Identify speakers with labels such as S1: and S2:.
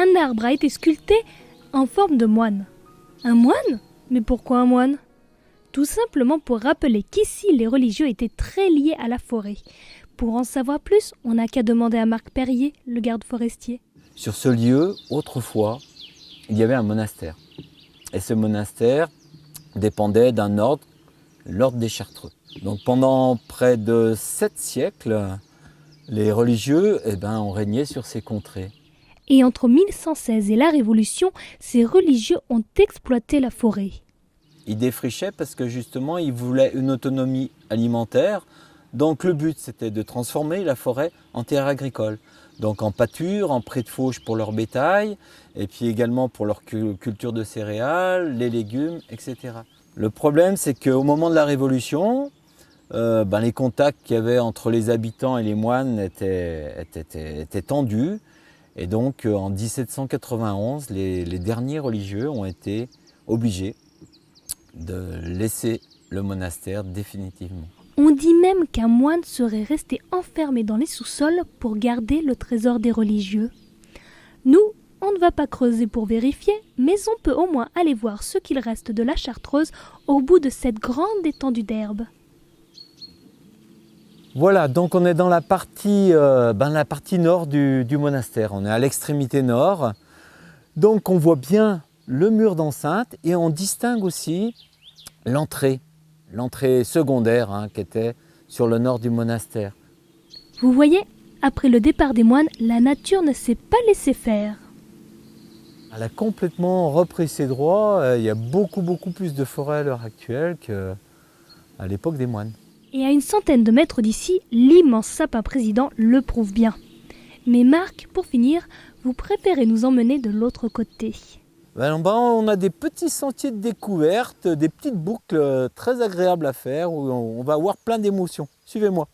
S1: un arbre a été sculpté en forme de moine. Un moine? Mais pourquoi un moine? Tout simplement pour rappeler qu'ici les religieux étaient très liés à la forêt. Pour en savoir plus, on n'a qu'à demander à Marc Perrier, le garde forestier.
S2: Sur ce lieu, autrefois, il y avait un monastère. Et ce monastère dépendait d'un ordre, l'ordre des Chartreux. Donc pendant près de 7 siècles, les religieux ont régné sur ces contrées.
S1: Et entre 1116 et la Révolution, ces religieux ont exploité la forêt.
S2: Ils défrichaient parce que justement, ils voulaient une autonomie alimentaire. Donc le but, c'était de transformer la forêt en terre agricole. Donc en pâture, en pré de fauche pour leur bétail, et puis également pour leur culture de céréales, les légumes, etc. Le problème, c'est qu'au moment de la Révolution, les contacts qu'il y avait entre les habitants et les moines étaient tendus. Et donc en 1791, les derniers religieux ont été obligés de laisser le monastère définitivement.
S1: On dit même qu'un moine serait resté enfermé dans les sous-sols pour garder le trésor des religieux. Nous, on ne va pas creuser pour vérifier, mais on peut au moins aller voir ce qu'il reste de la Chartreuse au bout de cette grande étendue d'herbe.
S2: Voilà, donc on est dans la partie nord du monastère. On est à l'extrémité nord. Donc on voit bien le mur d'enceinte et on distingue aussi l'entrée secondaire qui était sur le nord du monastère.
S1: Vous voyez, après le départ des moines, la nature ne s'est pas laissée faire.
S2: Elle a complètement repris ses droits. Il y a beaucoup plus de forêts à l'heure actuelle qu'à l'époque des moines.
S1: Et à une centaine de mètres d'ici, l'immense sapin président le prouve bien. Mais Marc, pour finir, vous préférez nous emmener de l'autre côté.
S2: On a des petits sentiers de découverte, des petites boucles très agréables à faire où on va avoir plein d'émotions. Suivez-moi.